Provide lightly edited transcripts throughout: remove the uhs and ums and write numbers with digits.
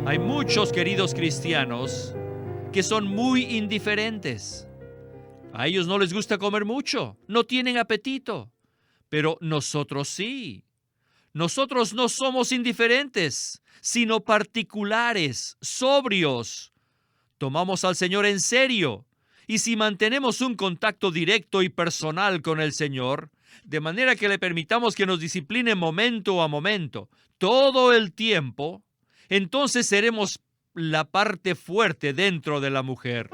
Hay muchos queridos cristianos que son muy indiferentes. A ellos no les gusta comer mucho, no tienen apetito, pero nosotros sí. Nosotros no somos indiferentes, sino particulares, sobrios. Tomamos al Señor en serio, y si mantenemos un contacto directo y personal con el Señor, de manera que le permitamos que nos discipline momento a momento, todo el tiempo, entonces seremos la parte fuerte dentro de la mujer.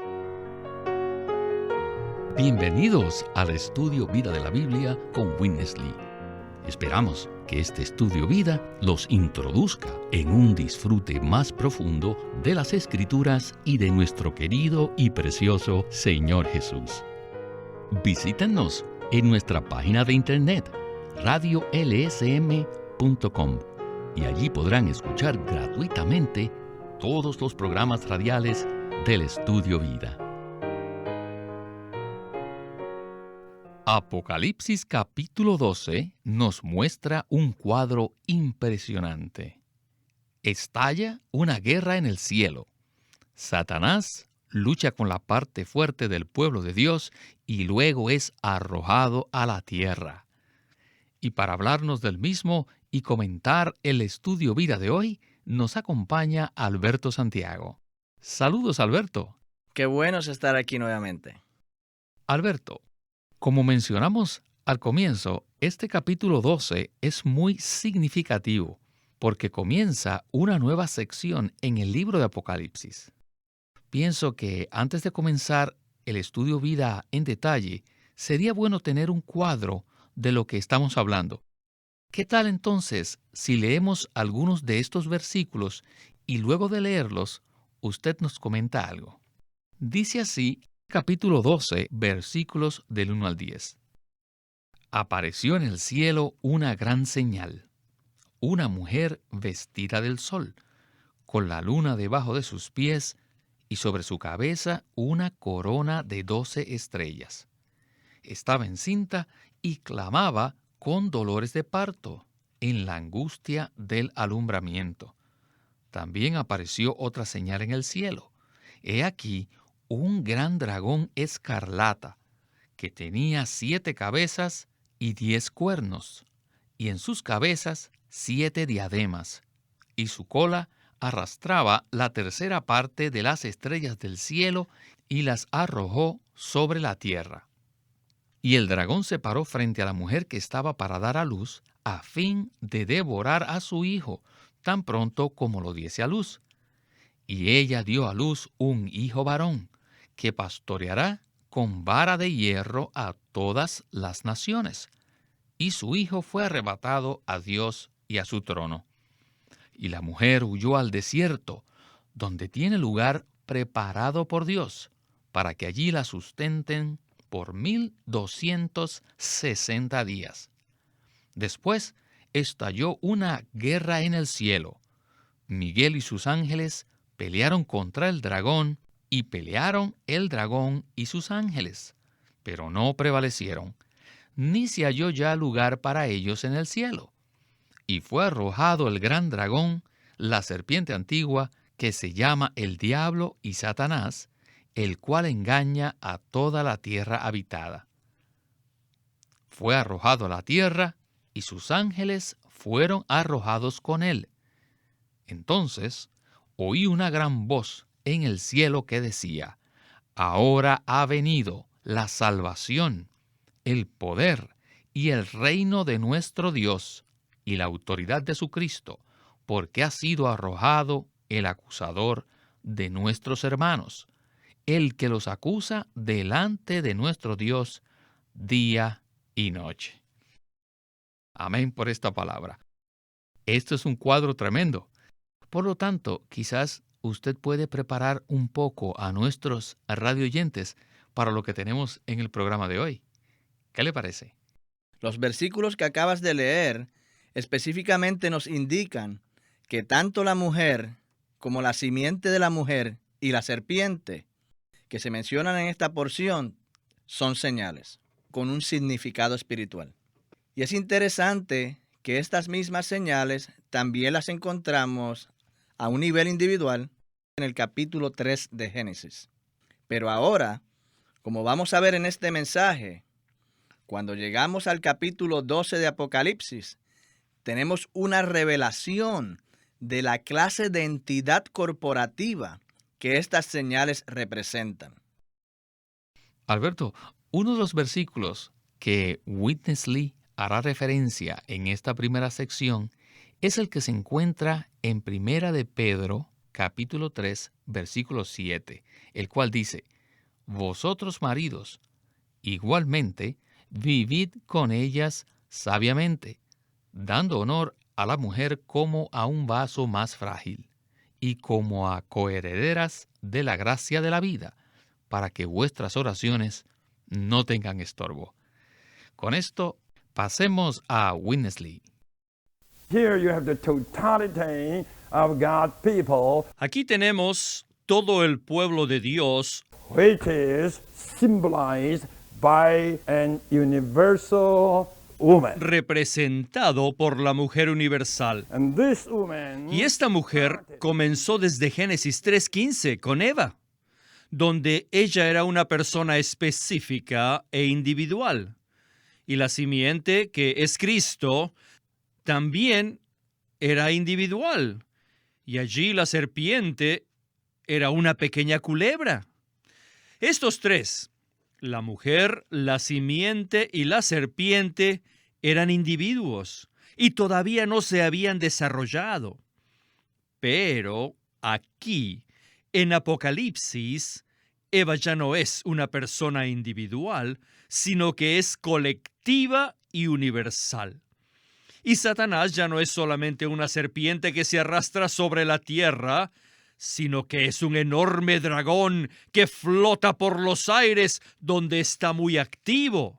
Bienvenidos al Estudio Vida de la Biblia con Witness Lee. Esperamos que este Estudio Vida los introduzca en un disfrute más profundo de las Escrituras y de nuestro querido y precioso Señor Jesús. Visítenos en nuestra página de internet radiolsm.com y allí podrán escuchar gratuitamente todos los programas radiales del Estudio Vida. Apocalipsis capítulo 12 nos muestra un cuadro impresionante. Estalla una guerra en el cielo. Satanás lucha con la parte fuerte del pueblo de Dios y luego es arrojado a la tierra. Y para hablarnos del mismo y comentar el Estudio Vida de hoy, nos acompaña Alberto Santiago. Saludos, Alberto. Qué bueno es estar aquí nuevamente. Alberto, como mencionamos al comienzo, este capítulo 12 es muy significativo porque comienza una nueva sección en el libro de Apocalipsis. Pienso que antes de comenzar el Estudio Vida en detalle, sería bueno tener un cuadro de lo que estamos hablando. ¿Qué tal entonces si leemos algunos de estos versículos y luego de leerlos, usted nos comenta algo? Dice así, capítulo 12, versículos del 1 al 10. Apareció en el cielo una gran señal, una mujer vestida del sol, con la luna debajo de sus pies y sobre su cabeza una corona de 12 estrellas. Estaba encinta y clamaba con dolores de parto, en la angustia del alumbramiento. También apareció otra señal en el cielo. He aquí un gran dragón escarlata, que tenía 7 cabezas y 10 cuernos, y en sus cabezas 7 diademas, y su cola arrastraba la tercera parte de las estrellas del cielo y las arrojó sobre la tierra. Y el dragón se paró frente a la mujer que estaba para dar a luz, a fin de devorar a su hijo, tan pronto como lo diese a luz. Y ella dio a luz un hijo varón, que pastoreará con vara de hierro a todas las naciones. Y su hijo fue arrebatado a Dios y a su trono. Y la mujer huyó al desierto, donde tiene lugar preparado por Dios, para que allí la sustenten por 1260 días. Después estalló una guerra en el cielo. Miguel y sus ángeles pelearon contra el dragón, y pelearon el dragón y sus ángeles, pero no prevalecieron, ni se halló ya lugar para ellos en el cielo. Y fue arrojado el gran dragón, la serpiente antigua, que se llama el Diablo y Satanás, el cual engaña a toda la tierra habitada. Fue arrojado a la tierra, y sus ángeles fueron arrojados con él. Entonces oí una gran voz en el cielo que decía: Ahora ha venido la salvación, el poder y el reino de nuestro Dios y la autoridad de su Cristo, porque ha sido arrojado el acusador de nuestros hermanos, el que los acusa delante de nuestro Dios día y noche. Amén por esta palabra. Esto es un cuadro tremendo. Por lo tanto, quizás usted puede preparar un poco a nuestros radioyentes para lo que tenemos en el programa de hoy. ¿Qué le parece? Los versículos que acabas de leer específicamente nos indican que tanto la mujer como la simiente de la mujer y la serpiente que se mencionan en esta porción son señales con un significado espiritual. Y es interesante que estas mismas señales también las encontramos a un nivel individual en el capítulo 3 de Génesis. Pero ahora, como vamos a ver en este mensaje, cuando llegamos al capítulo 12 de Apocalipsis, tenemos una revelación de la clase de entidad corporativa que estas señales representan. Alberto, uno de los versículos que Witness Lee hará referencia en esta primera sección es el que se encuentra en Primera de Pedro, capítulo 3, versículo 7, el cual dice: Vosotros maridos, igualmente, vivid con ellas sabiamente, dando honor a la mujer como a un vaso más frágil, y como a coherederas de la gracia de la vida, para que vuestras oraciones no tengan estorbo. Con esto, pasemos a Witness Lee. Here you have the totality of God's people, Aquí tenemos todo el pueblo de Dios, which is symbolized by an universal woman. representado por la mujer universal. And this woman Y esta mujer comenzó desde Génesis 3:15 con Eva, donde ella era una persona específica e individual. Y la simiente, que es Cristo, también era individual. Y allí la serpiente era una pequeña culebra. Estos tres, la mujer, la simiente y la serpiente, eran individuos y todavía no se habían desarrollado. Pero aquí, en Apocalipsis, Eva ya no es una persona individual, sino que es colectiva y universal. Y Satanás ya no es solamente una serpiente que se arrastra sobre la tierra, sino que es un enorme dragón que flota por los aires, donde está muy activo.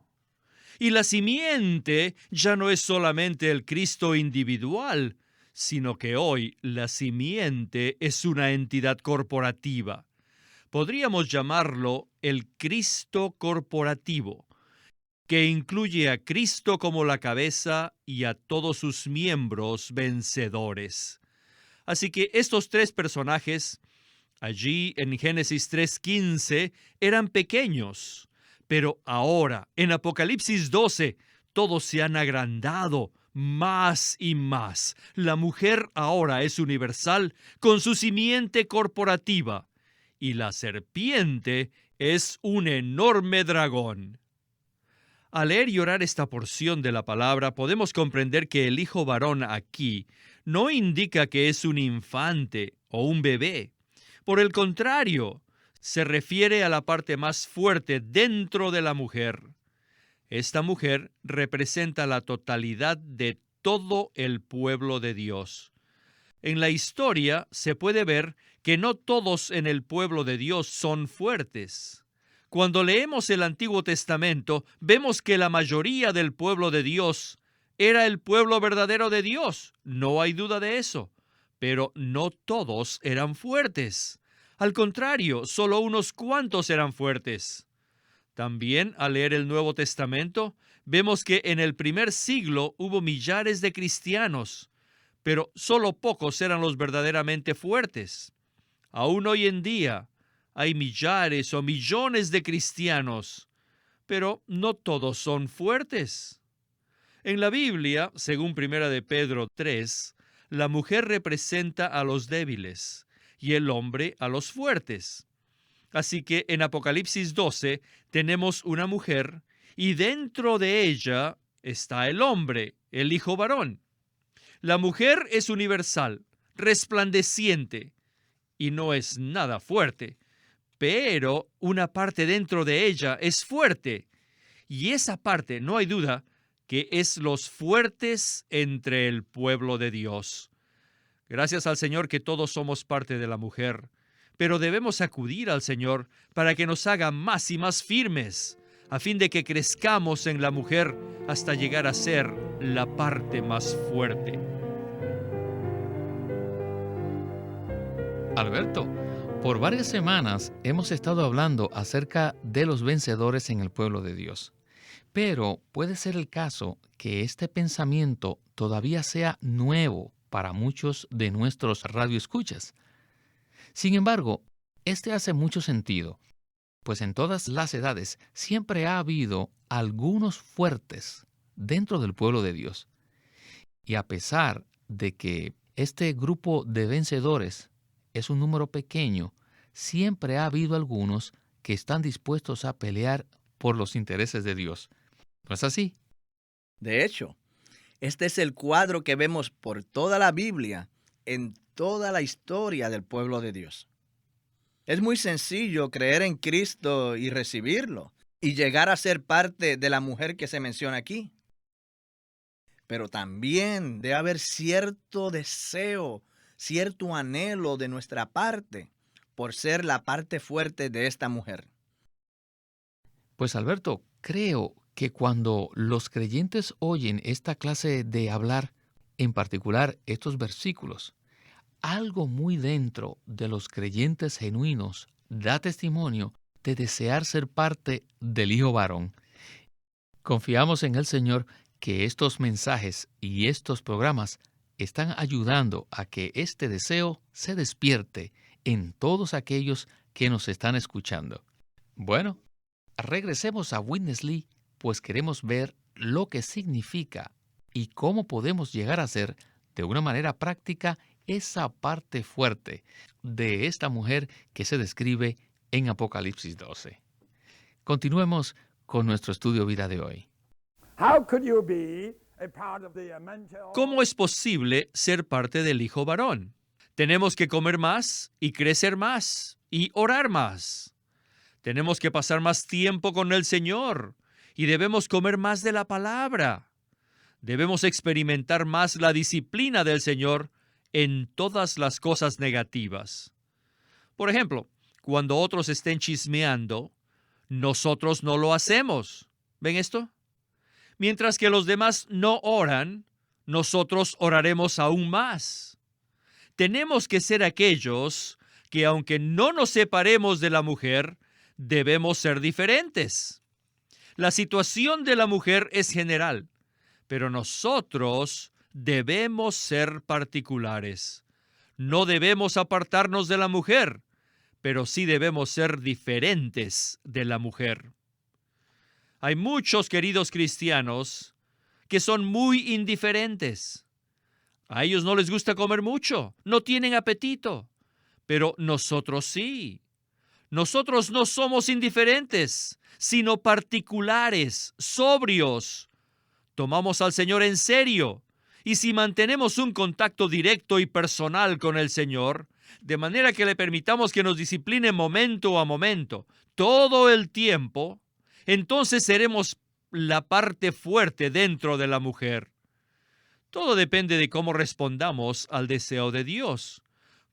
Y la simiente ya no es solamente el Cristo individual, sino que hoy la simiente es una entidad corporativa. Podríamos llamarlo el Cristo corporativo, que incluye a Cristo como la cabeza y a todos sus miembros vencedores. Así que estos tres personajes, allí en Génesis 3:15, eran pequeños, pero ahora, en Apocalipsis 12, todos se han agrandado más y más. La mujer ahora es universal con su simiente corporativa, y la serpiente es un enorme dragón. Al leer y orar esta porción de la palabra, podemos comprender que el hijo varón aquí no indica que es un infante o un bebé. Por el contrario, se refiere a la parte más fuerte dentro de la mujer. Esta mujer representa la totalidad de todo el pueblo de Dios. En la historia se puede ver que no todos en el pueblo de Dios son fuertes. Cuando leemos el Antiguo Testamento, vemos que la mayoría del pueblo de Dios era el pueblo verdadero de Dios. No hay duda de eso. Pero no todos eran fuertes. Al contrario, solo unos cuantos eran fuertes. También, al leer el Nuevo Testamento, vemos que en el primer siglo hubo millares de cristianos, pero solo pocos eran los verdaderamente fuertes. Aún hoy en día, hay millares o millones de cristianos, pero no todos son fuertes. En la Biblia, según 1 de Pedro 3, la mujer representa a los débiles y el hombre a los fuertes. Así que en Apocalipsis 12 tenemos una mujer y dentro de ella está el hombre, el hijo varón. La mujer es universal, resplandeciente y no es nada fuerte. Pero una parte dentro de ella es fuerte. Y esa parte, no hay duda, que es los fuertes entre el pueblo de Dios. Gracias al Señor que todos somos parte de la mujer. Pero debemos acudir al Señor para que nos haga más y más firmes, a fin de que crezcamos en la mujer hasta llegar a ser la parte más fuerte. Alberto, por varias semanas hemos estado hablando acerca de los vencedores en el pueblo de Dios. Pero puede ser el caso que este pensamiento todavía sea nuevo para muchos de nuestros radioescuchas. Sin embargo, este hace mucho sentido, pues en todas las edades siempre ha habido algunos fuertes dentro del pueblo de Dios. Y a pesar de que este grupo de vencedores es un número pequeño, siempre ha habido algunos que están dispuestos a pelear por los intereses de Dios. ¿No es así? De hecho, este es el cuadro que vemos por toda la Biblia, en toda la historia del pueblo de Dios. Es muy sencillo creer en Cristo y recibirlo, y llegar a ser parte de la mujer que se menciona aquí. Pero también debe haber cierto deseo, cierto anhelo de nuestra parte por ser la parte fuerte de esta mujer. Pues Alberto, creo que cuando los creyentes oyen esta clase de hablar, en particular estos versículos, algo muy dentro de los creyentes genuinos da testimonio de desear ser parte del Hijo varón. Confiamos en el Señor que estos mensajes y estos programas están ayudando a que este deseo se despierte en todos aquellos que nos están escuchando. Bueno, regresemos a Witness Lee, pues queremos ver lo que significa y cómo podemos llegar a ser, de una manera práctica, esa parte fuerte de esta mujer que se describe en Apocalipsis 12. Continuemos con nuestro estudio vida de hoy. How could you be a part of the mental... ¿Cómo es posible ser parte del Hijo varón? Tenemos que comer más y crecer más y orar más. Tenemos que pasar más tiempo con el Señor y debemos comer más de la palabra. Debemos experimentar más la disciplina del Señor en todas las cosas negativas. Por ejemplo, cuando otros estén chismeando, nosotros no lo hacemos. ¿Ven esto? Mientras que los demás no oran, nosotros oraremos aún más. Tenemos que ser aquellos que, aunque no nos separemos de la mujer, debemos ser diferentes. La situación de la mujer es general, pero nosotros debemos ser particulares. No debemos apartarnos de la mujer, pero sí debemos ser diferentes de la mujer. Hay muchos queridos cristianos que son muy indiferentes. A ellos no les gusta comer mucho, no tienen apetito, pero nosotros sí. Nosotros no somos indiferentes, sino particulares, sobrios. Tomamos al Señor en serio, y si mantenemos un contacto directo y personal con el Señor, de manera que le permitamos que nos discipline momento a momento, todo el tiempo, entonces seremos la parte fuerte dentro de la mujer. Todo depende de cómo respondamos al deseo de Dios,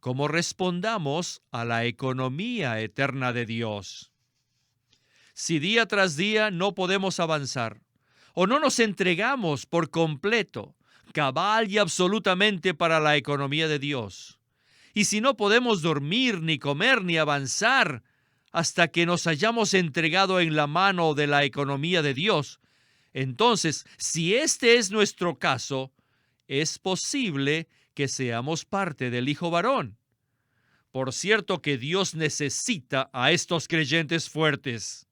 cómo respondamos a la economía eterna de Dios. Si día tras día no podemos avanzar, o no nos entregamos por completo, cabal y absolutamente para la economía de Dios, y si no podemos dormir, ni comer, ni avanzar, hasta que nos hayamos entregado en la mano de la economía de Dios, entonces, si este es nuestro caso, es posible que seamos parte del Hijo varón. Por cierto que Dios necesita a estos creyentes fuertes.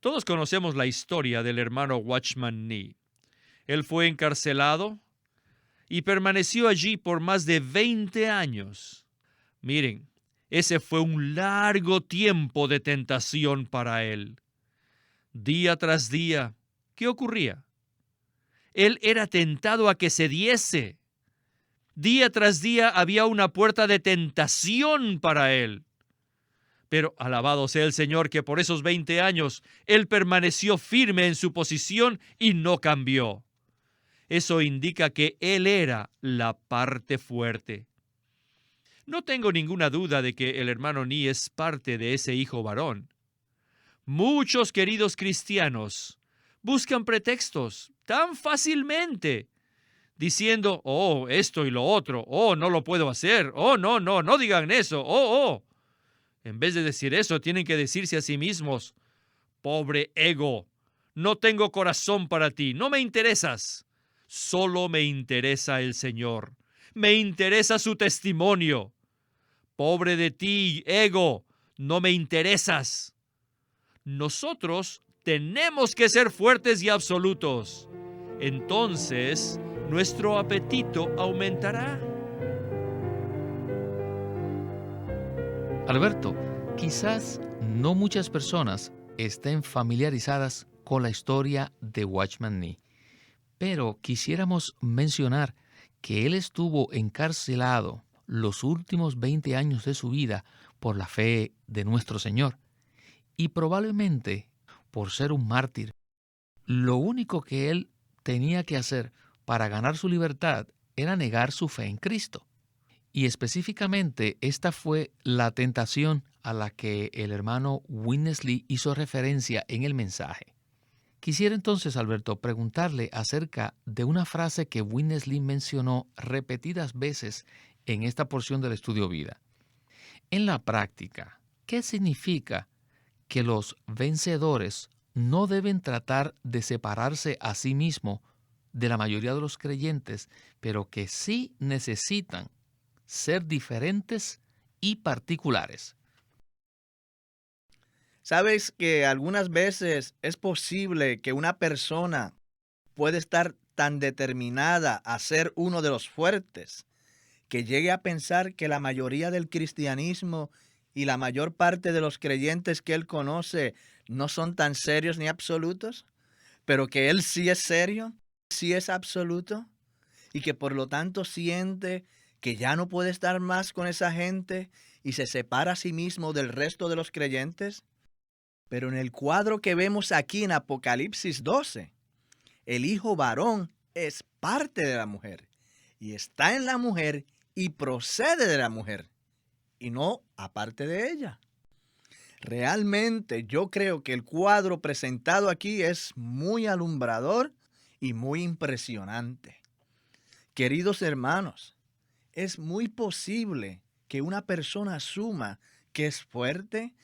Todos conocemos la historia del hermano Watchman Nee. Él fue encarcelado y permaneció allí por más de 20 años. Miren, ese fue un largo tiempo de tentación para él. Día tras día, ¿qué ocurría? Él era tentado a que cediese. Día tras día había una puerta de tentación para él. Pero alabado sea el Señor que por esos 20 años él permaneció firme en su posición y no cambió. Eso indica que él era la parte fuerte. No tengo ninguna duda de que el hermano Nee es parte de ese hijo varón. Muchos queridos cristianos buscan pretextos tan fácilmente, diciendo, oh, esto y lo otro, oh, no lo puedo hacer, oh, no digan eso, oh. En vez de decir eso, tienen que decirse a sí mismos, pobre ego, no tengo corazón para ti, no me interesas, Solo me interesa el Señor. Me interesa su testimonio. Pobre de ti, ego, no me interesas. Nosotros tenemos que ser fuertes y absolutos. Entonces, nuestro apetito aumentará. Alberto, quizás no muchas personas estén familiarizadas con la historia de Watchman Nee, pero quisiéramos mencionar que él estuvo encarcelado los últimos 20 años de su vida por la fe de nuestro Señor y probablemente por ser un mártir. Lo único que él tenía que hacer para ganar su libertad era negar su fe en Cristo. Y específicamente esta fue la tentación a la que el hermano Witness Lee hizo referencia en el mensaje. Quisiera entonces, Alberto, preguntarle acerca de una frase que Witness Lee mencionó repetidas veces en esta porción del estudio vida. En la práctica, ¿qué significa que los vencedores no deben tratar de separarse a sí mismos de la mayoría de los creyentes, pero que sí necesitan ser diferentes y particulares? Sabes que algunas veces es posible que una persona puede estar tan determinada a ser uno de los fuertes que llegue a pensar que la mayoría del cristianismo y la mayor parte de los creyentes que él conoce no son tan serios ni absolutos, pero que él sí es serio, sí es absoluto, y que por lo tanto siente que ya no puede estar más con esa gente y se separa a sí mismo del resto de los creyentes. Pero en el cuadro que vemos aquí en Apocalipsis 12, el hijo varón es parte de la mujer y está en la mujer y procede de la mujer y no aparte de ella. Realmente yo creo que el cuadro presentado aquí es muy alumbrador y muy impresionante. Queridos hermanos, es muy posible que una persona asuma que es fuerte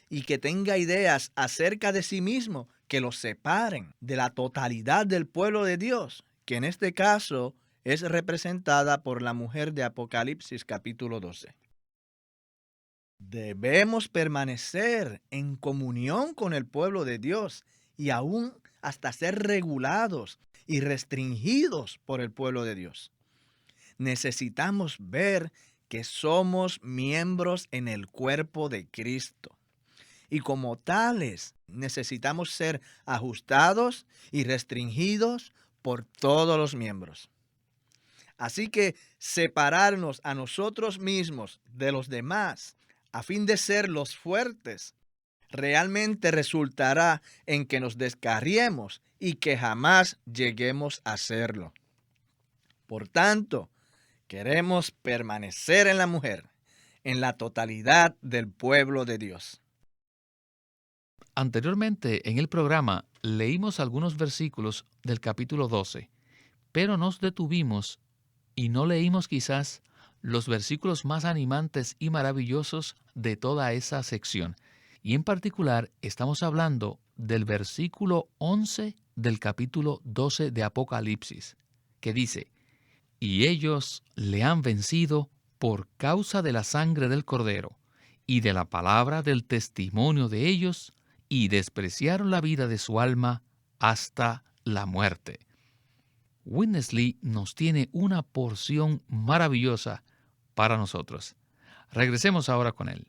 y que tenga ideas acerca de sí mismo que los separen de la totalidad del pueblo de Dios, que en este caso es representada por la mujer de Apocalipsis capítulo 12. Debemos permanecer en comunión con el pueblo de Dios y aún hasta ser regulados y restringidos por el pueblo de Dios. Necesitamos ver que somos miembros en el cuerpo de Cristo. Y como tales, necesitamos ser ajustados y restringidos por todos los miembros. Así que separarnos a nosotros mismos de los demás a fin de ser los fuertes realmente resultará en que nos descarriemos y que jamás lleguemos a serlo. Por tanto, queremos permanecer en la mujer, en la totalidad del pueblo de Dios. Anteriormente en el programa leímos algunos versículos del capítulo 12, pero nos detuvimos y no leímos quizás los versículos más animantes y maravillosos de toda esa sección. Y en particular estamos hablando del versículo 11 del capítulo 12 de Apocalipsis, que dice: «Y ellos le han vencido por causa de la sangre del Cordero y de la palabra del testimonio de ellos, y despreciaron la vida de su alma hasta la muerte». Witness Lee nos tiene una porción maravillosa para nosotros. Regresemos ahora con él.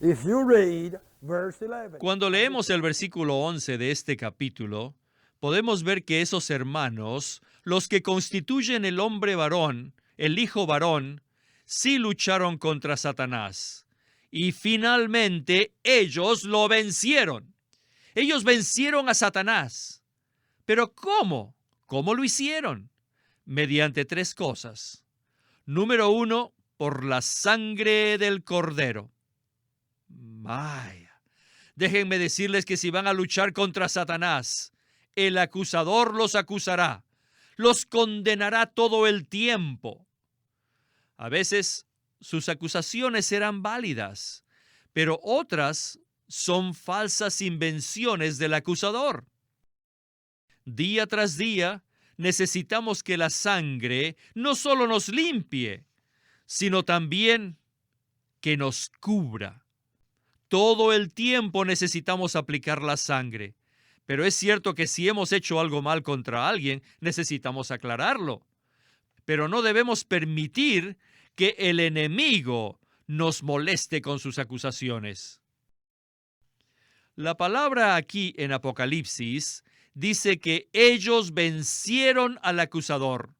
If you read verse 11, Cuando leemos el versículo 11 de este capítulo, podemos ver que esos hermanos, los que constituyen el hombre varón, el hijo varón, sí lucharon contra Satanás. Y finalmente ellos lo vencieron. Ellos vencieron a Satanás. ¿Pero cómo? ¿Cómo lo hicieron? Mediante tres cosas. Número 1, por la sangre del Cordero. Vaya, déjenme decirles que si van a luchar contra Satanás, el acusador los acusará, los condenará todo el tiempo. A veces sus acusaciones serán válidas, pero otras son falsas invenciones del acusador. Día tras día, necesitamos que la sangre no solo nos limpie, sino también que nos cubra. Todo el tiempo necesitamos aplicar la sangre, pero es cierto que si hemos hecho algo mal contra alguien, necesitamos aclararlo. Pero no debemos permitir que el enemigo nos moleste con sus acusaciones. La palabra aquí en Apocalipsis dice que ellos vencieron al acusador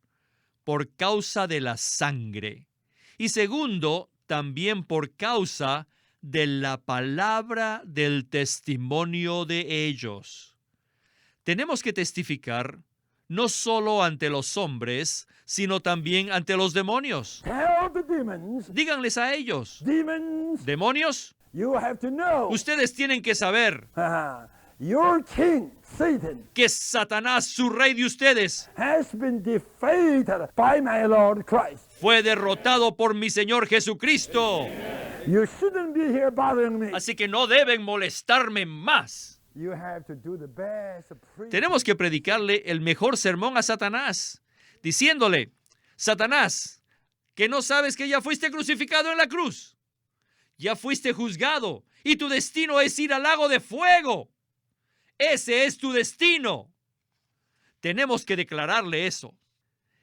por causa de la sangre. Y segundo, también por causa de la palabra del testimonio de ellos. Tenemos que testificar no solo ante los hombres, sino también ante los demonios. Tell the demons, Díganles a ellos, demons, demonios, you have to know, ustedes tienen que saber your king, Satan, que Satanás, su rey de ustedes, has been defeated by my Lord Christ. fue derrotado por mi Señor Jesucristo. You shouldn't be here bothering me. Así que no deben molestarme más. You have to do the best of preaching. Tenemos que predicarle el mejor sermón a Satanás, diciéndole, Satanás, que no sabes que ya fuiste crucificado en la cruz, ya fuiste juzgado y tu destino es ir al lago de fuego. Ese es tu destino. Tenemos que declararle eso.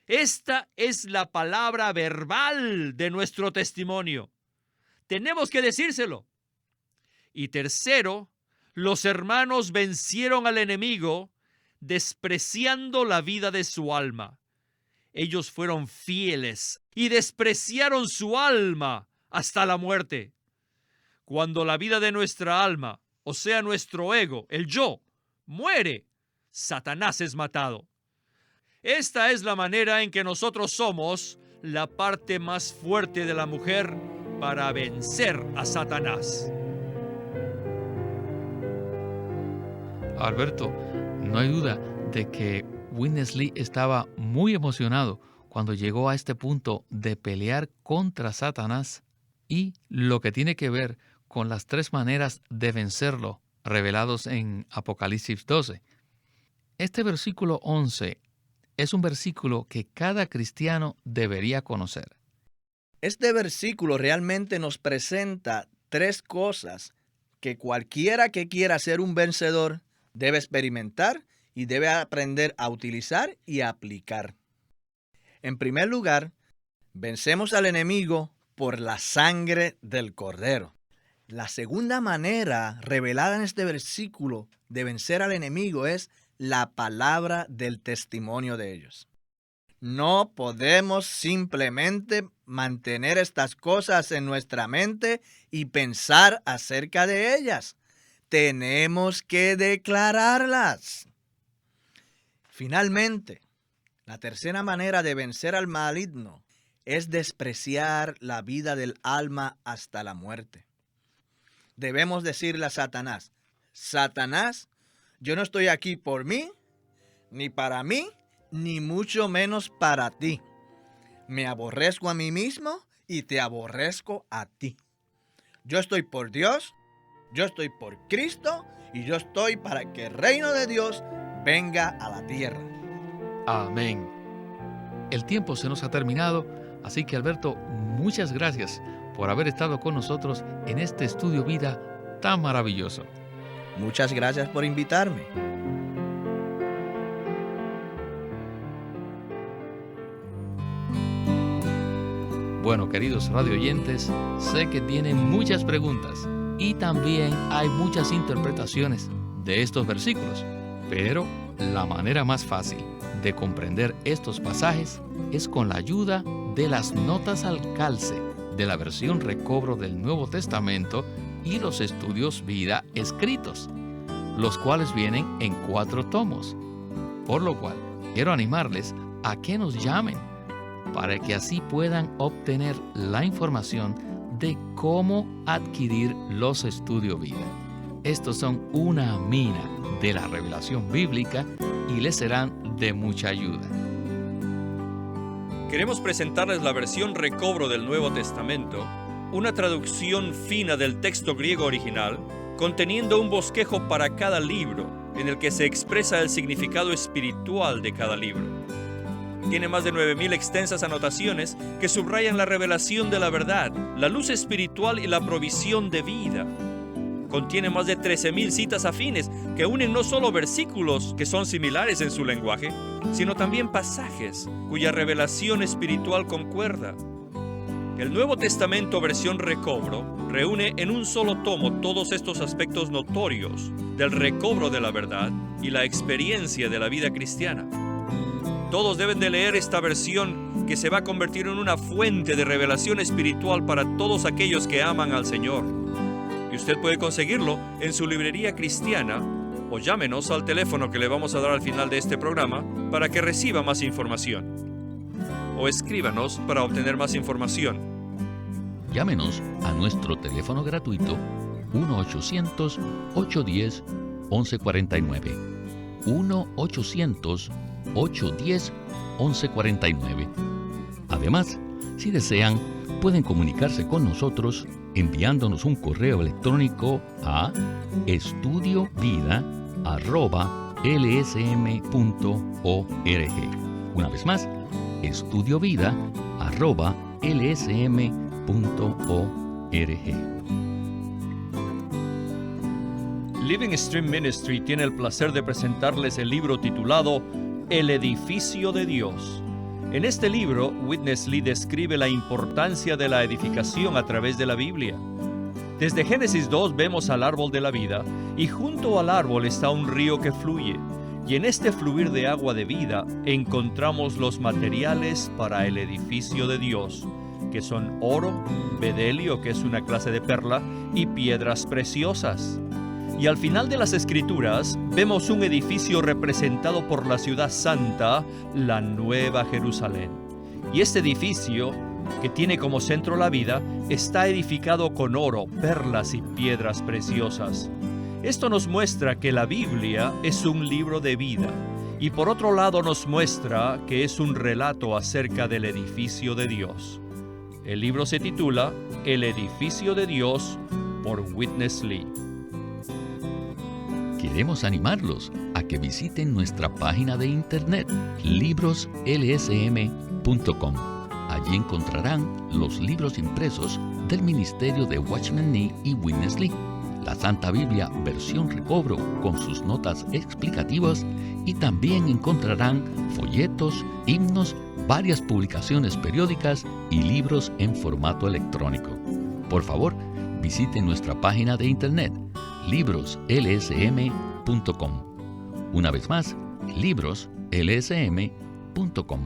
Esta es la palabra verbal de nuestro testimonio. Tenemos que decírselo. Y tercero, los hermanos vencieron al enemigo despreciando la vida de su alma. Ellos fueron fieles y despreciaron su alma hasta la muerte. Cuando la vida de nuestra alma, o sea, nuestro ego, el yo, muere, Satanás es matado. Esta es la manera en que nosotros somos la parte más fuerte de la mujer para vencer a Satanás. Alberto, no hay duda de que Witness Lee estaba muy emocionado cuando llegó a este punto de pelear contra Satanás y lo que tiene que ver con las 3 maneras de vencerlo revelados en Apocalipsis 12. Este versículo 11 es un versículo que cada cristiano debería conocer. Este versículo realmente nos presenta 3 cosas que cualquiera que quiera ser un vencedor debe experimentar y debe aprender a utilizar y a aplicar. En primer lugar, vencemos al enemigo por la sangre del Cordero. La segunda manera revelada en este versículo de vencer al enemigo es la palabra del testimonio de ellos. No podemos simplemente mantener estas cosas en nuestra mente y pensar acerca de ellas. Tenemos que declararlas. Finalmente, la tercera manera de vencer al maligno es despreciar la vida del alma hasta la muerte. Debemos decirle a Satanás, Satanás, yo no estoy aquí por mí, ni para mí, ni mucho menos para ti. Me aborrezco a mí mismo y te aborrezco a ti. Yo estoy por Dios, yo estoy por Cristo y yo estoy para que el reino de Dios venga a la tierra. Amén. El tiempo se nos ha terminado, así que Alberto, muchas gracias por haber estado con nosotros en este estudio vida tan maravilloso. Muchas gracias por invitarme. Bueno, queridos radioyentes, sé que tienen muchas preguntas y también hay muchas interpretaciones de estos versículos, pero la manera más fácil de comprender estos pasajes es con la ayuda de las notas al calce de la versión recobro del Nuevo Testamento y los estudios vida escritos, los cuales vienen en 4 tomos. Por lo cual, quiero animarles a que nos llamen para que así puedan obtener la información de cómo adquirir los estudios vida. Estos son una mina de la revelación bíblica y les serán de mucha ayuda. Queremos presentarles la versión recobro del Nuevo Testamento, una traducción fina del texto griego original, conteniendo un bosquejo para cada libro, en el que se expresa el significado espiritual de cada libro. Tiene más de 9,000 extensas anotaciones que subrayan la revelación de la verdad, la luz espiritual y la provisión de vida. Contiene más de 13,000 citas afines que unen no solo versículos que son similares en su lenguaje, sino también pasajes cuya revelación espiritual concuerda. El Nuevo Testamento versión recobro reúne en un solo tomo todos estos aspectos notorios del recobro de la verdad y la experiencia de la vida cristiana. Todos deben de leer esta versión que se va a convertir en una fuente de revelación espiritual para todos aquellos que aman al Señor. Y usted puede conseguirlo en su librería cristiana o llámenos al teléfono que le vamos a dar al final de este programa para que reciba más información. O escríbanos para obtener más información. Llámenos a nuestro teléfono gratuito 1-800-810-1149. 1-800-810-1149. Además, si desean, pueden comunicarse con nosotros enviándonos un correo electrónico a estudiovida@lsm.org. Una vez más, estudiovida@lsm.org. Living Stream Ministry tiene el placer de presentarles el libro titulado El edificio de Dios. En este libro, Witness Lee describe la importancia de la edificación a través de la Biblia. Desde Génesis 2 vemos al árbol de la vida y junto al árbol está un río que fluye. Y en este fluir de agua de vida encontramos los materiales para el edificio de Dios, que son oro, bedelio, que es una clase de perla, y piedras preciosas. Y al final de las Escrituras vemos un edificio representado por la ciudad santa, la Nueva Jerusalén. Y este edificio, que tiene como centro la vida, está edificado con oro, perlas y piedras preciosas. Esto nos muestra que la Biblia es un libro de vida. Y por otro lado nos muestra que es un relato acerca del edificio de Dios. El libro se titula El edificio de Dios por Witness Lee. Queremos animarlos a que visiten nuestra página de internet libroslsm.com. Allí encontrarán los libros impresos del ministerio de Watchman Nee y Witness Lee, la Santa Biblia versión recobro con sus notas explicativas, y también encontrarán folletos, himnos, varias publicaciones periódicas y libros en formato electrónico. Por favor, visiten nuestra página de internet libroslsm.com. Una vez más, libroslsm.com.